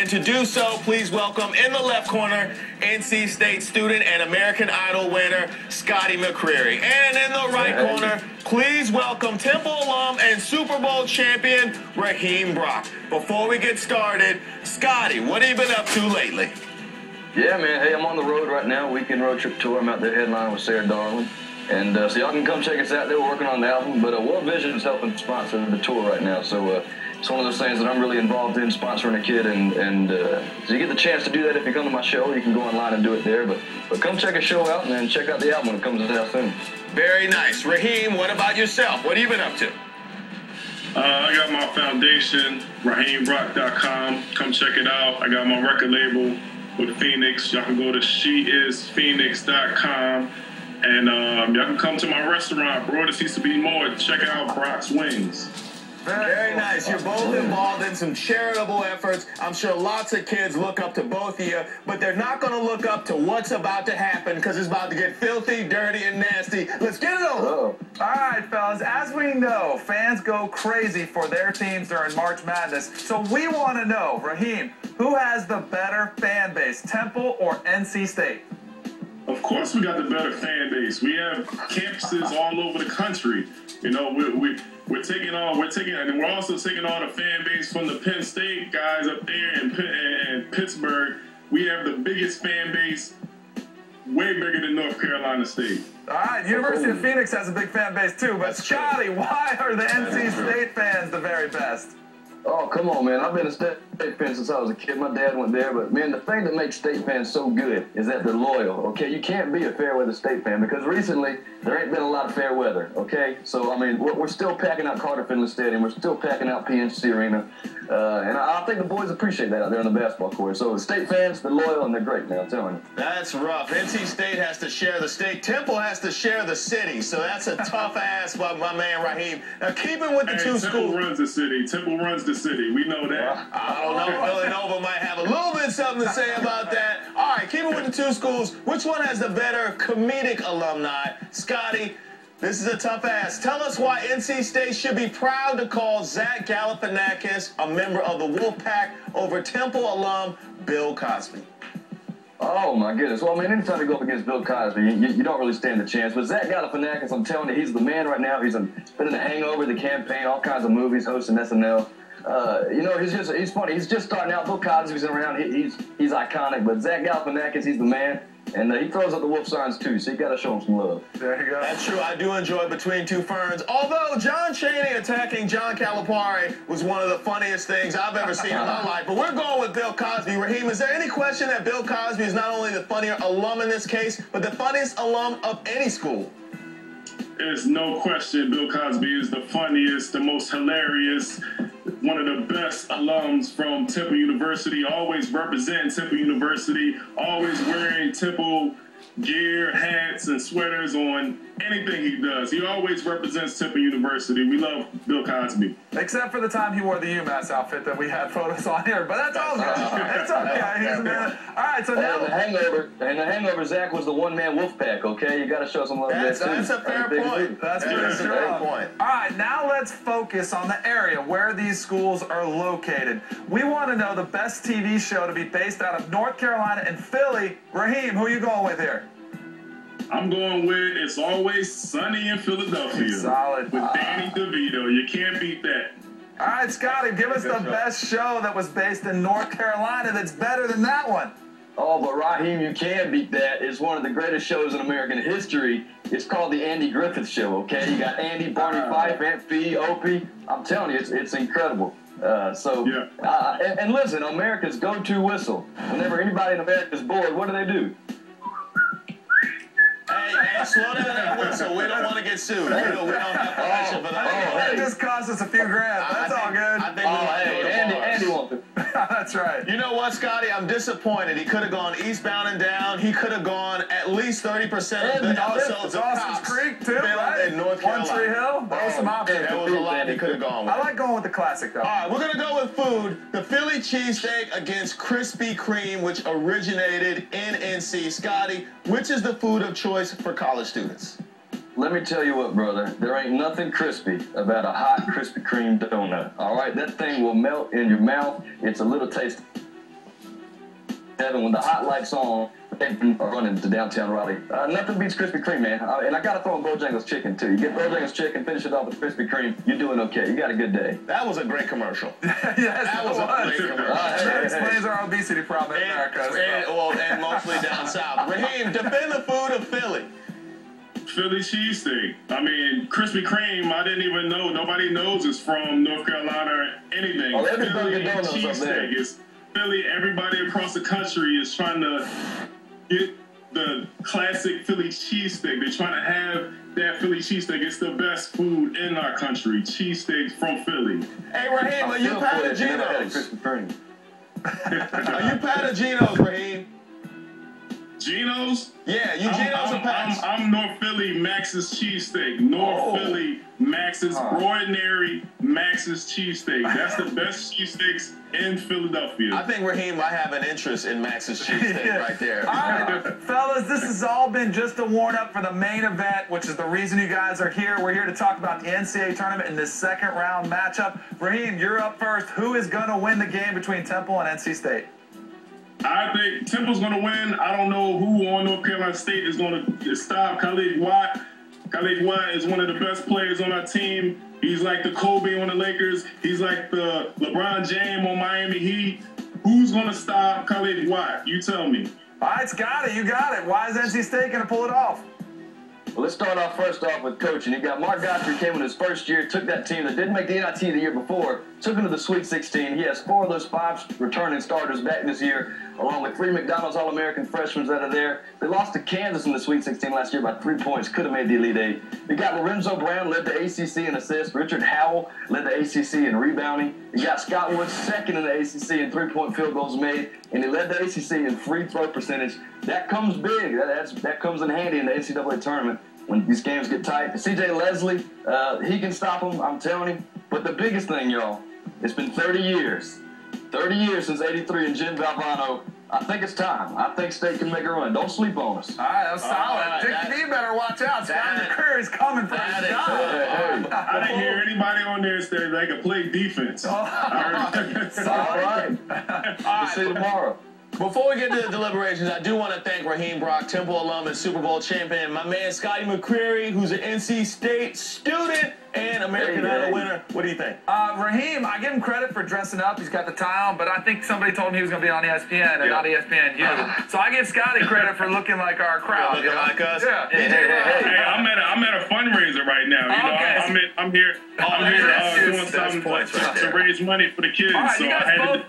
And to do so, please welcome in the left corner, NC State student and American Idol winner, Scotty McCreery. And in the right corner, please welcome Temple alum and Super Bowl champion, Raheem Brock. Before we get started, Scotty, what have you been up to lately? Yeah, man. Hey, I'm on the road right now. Weekend road trip tour. I'm out there headlining with Sarah Darling. And so y'all can come check us out. They're working on the album. But World Vision is helping sponsor the tour right now. So it's one of those things that I'm really involved in, sponsoring a kid. And so you get the chance to do that if you come to my show. You can go online and do it there. But come check a show out and then check out the album when it comes out soon. Very nice. Raheem, what about yourself? What have you been up to? I got my foundation, RaheemBrock.com. Come check it out. I got my record label with Phoenix. Y'all can go to SheIsPhoenix.com. And y'all can come to my restaurant, Broad Seems to Be More. Check out Brock's Wings. Very nice. You're both involved in some charitable efforts. I'm sure lots of kids look up to both of you, but they're not going to look up to what's about to happen because it's about to get filthy, dirty, and nasty. Let's get it over. All right, fellas. As we know, fans go crazy for their teams during March Madness. So we want to know, Raheem, who has the better fan base, Temple or NC State? Of course we got the better fan base. We have campuses all over the country. You know, we're taking on, and we're also taking on a fan base from the Penn State guys up there in Pittsburgh. We have the biggest fan base, way bigger than North Carolina State. All right, University of Phoenix has a big fan base too, but Scotty, why are the NC State fans the very best? Oh, come on, man. I've been a State fan since I was a kid. My dad went there. But, man, the thing that makes State fans so good is that they're loyal, okay? You can't be a fair weather State fan because recently there ain't been a lot of fair weather, okay? So, I mean, we're still packing out Carter Finley Stadium. We're still packing out PNC Arena. And I think the boys appreciate that out there on the basketball court. So, the State fans, they're loyal and they're great, man. I'm telling you. That's rough. NC State has to share the state. Temple has to share the city. So, that's a tough ask by my man Raheem. Now, keeping with the two schools. Temple runs the city. Temple runs the city. We know that. I don't know. Villanova might have a little bit something to say about that. All right, keeping with the two schools, which one has the better comedic alumni? Scotty, this is a tough ask. Tell us why NC State should be proud to call Zach Galifianakis a member of the Wolpack over Temple alum Bill Cosby. Oh, my goodness. Well, I mean, anytime you go up against Bill Cosby, you don't really stand a chance. But Zach Galifianakis, I'm telling you, he's the man right now. He's been in The Hangover, The Campaign, all kinds of movies, hosting SNL. You know, he's funny. He's just starting out. Bill Cosby's around. He's iconic. But Zach Galifianakis, he's the man. And he throws up the wolf signs, too, so you got to show him some love. There you go. That's true. I do enjoy Between Two Ferns. Although John Chaney attacking John Calipari was one of the funniest things I've ever seen in my life. But we're going with Bill Cosby. Raheem, is there any question that Bill Cosby is not only the funnier alum in this case, but the funniest alum of any school? There's no question Bill Cosby is the funniest, the most hilarious, one of the best alums from Temple University, always representing Temple University, always wearing Temple gear, hats, and sweaters on anything he does. He always represents Temple University. We love Bill Cosby. Except for the time he wore the UMass outfit that we had photos on here, but that's all good. It's okay. He's a man. All right, so now... The Hangover, Zach was the one-man Wolfpack, okay? You got to show some love there, too. That's a fair point. That's pretty strong. All right, now let's focus on the area where these schools are located. We want to know the best TV show to be based out of North Carolina and Philly. Raheem, who are you going with here? I'm going with It's Always Sunny in Philadelphia. Solid. With Danny DeVito. You can't beat that. All right, Scotty, give us the best show that was based in North Carolina that's better than that one. Oh, but Raheem, you can beat that. It's one of the greatest shows in American history. It's called The Andy Griffith Show, okay? You got Andy, Barney Fife, Aunt Fee, Opie. I'm telling you, it's incredible. And listen, America's go-to whistle. Whenever anybody in America is bored, what do? Hey, slow down that whistle. We don't want to get sued. We don't have permission for that. That just cost us a few grand. That's all good. I think Andy wants it. That's right. You know what, Scotty? I'm disappointed. He could have gone eastbound and down. He could have gone at least 30% of the episodes of Dawson's Creek, too, right? In North Carolina. One Tree Hill. That was some options. There was a lot he could have gone with. I like going with the classic, though. All right, we're going to go with food. The Philly cheesesteak against Krispy Kreme, which originated in NC. Scotty, which is the food of choice for college students? Let me tell you what, brother. There ain't nothing crispy about a hot Krispy Kreme donut. All right? That thing will melt in your mouth. It's a little tasty. heaven. When the hot lights on, they've been running to downtown Raleigh. Nothing beats Krispy Kreme, man. And I got to throw in Bojangles chicken, too. You get Bojangles chicken, finish it off with Krispy Kreme, you're doing okay. You got a good day. That was a great commercial. Yes, That was a great commercial. That explains our obesity problem in America. And mostly down south. Raheem, defend the food of Philly. Philly cheesesteak. I mean, Krispy Kreme, I didn't even know. Nobody knows it's from North Carolina or anything. Oh, everybody Philly knows up there. cheesesteak is Philly. Everybody across the country is trying to get the classic Philly cheesesteak. They're trying to have that Philly cheesesteak. It's the best food in our country. Cheesesteaks from Philly. Hey, Raheem, are you Patagino's? Are you Patagino's, Raheem? Geno's? Yeah, you Geno's or Pat's? I'm North Philly Max's cheesesteak. North Philly Max's ordinary Max's cheesesteak. That's the best cheesesteaks in Philadelphia. I think Raheem might have an interest in Max's cheesesteak right there. All right, fellas, this has all been just a warm-up for the main event, which is the reason you guys are here. We're here to talk about the NCAA tournament in this second-round matchup. Raheem, you're up first. Who is going to win the game between Temple and NC State? I think Temple's going to win. I don't know who on North Carolina State is going to stop Khalid Watt. Khalid Watt is one of the best players on our team. He's like the Kobe on the Lakers. He's like the LeBron James on Miami Heat. Who's going to stop Khalid Watt? You tell me. All right, Scotty, you got it. Why is NC State going to pull it off? Well, let's start off first off with coaching. You got Mark Godfrey came in his first year, took that team that didn't make the NIT the year before, took them to the Sweet 16. He has 4 of those 5 returning starters back this year, along with 3 McDonald's All-American freshmen that are there. They lost to Kansas in the Sweet 16 last year by 3 points, could have made the Elite 8. You got Lorenzo Brown, led the ACC in assists. Richard Howell led the ACC in rebounding. You got Scott Woods, second in the ACC in 3-point field goals made, and he led the ACC in free throw percentage. That comes big. That comes in handy in the NCAA tournament when these games get tight. CJ Leslie, he can stop them, I'm telling you. But the biggest thing, y'all, it's been 30 years. 30 years since '83 and Jim Valvano. I think it's time. I think State can make a run. Don't sleep on us. All right, that was solid. Dick, you better watch out. Scotty McCreery is coming for his job. I didn't hear anybody on there say they could play defense. All right. We'll see you tomorrow. Before we get to the deliberations, I do want to thank Raheem Brock, Temple alum and Super Bowl champion, my man Scotty McCreery, who's an NC State student and American Idol winner. What do you think? Raheem, I give him credit for dressing up. He's got the tie on, but I think somebody told him he was going to be on ESPN and not ESPNU. So I give Scotty credit for looking like our crowd. Looking like us? Yeah. Hey, I'm at a fundraiser right now. You know, I'm here doing something to raise money for the kids. Right, so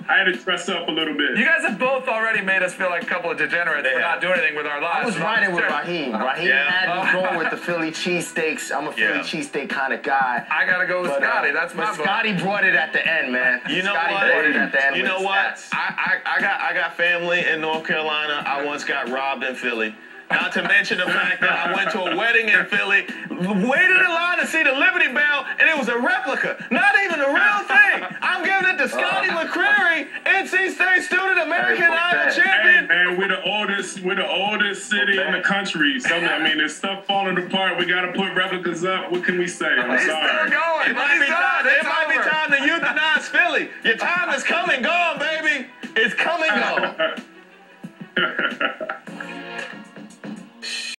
I had to dress up a little bit. You guys have both already made us feel like a couple of degenerates for not doing anything with our lives. I was riding with Raheem. Raheem had me going with the Philly cheesesteaks. I'm a Philly cheesesteak kind of guy. I got to go with Scotty. That's my vote. Scotty brought it at the end, man. You know Scotty what? brought it at the end. You know what? Stats. I got family in North Carolina. I once got robbed in Philly. Not to mention the fact that I went to a wedding in Philly, waited in line to see the Liberty Bell, and it was a replica. Not even a real thing. I'm giving it to Scotty McCreery, NC State student, American Idol champion. And we're the oldest city in the country. So I mean, there's stuff falling apart. We got to put replicas up. What can we say? I'm He's sorry. still going. It might be time to euthanize Philly. Your time is come and gone, baby. It's come and gone.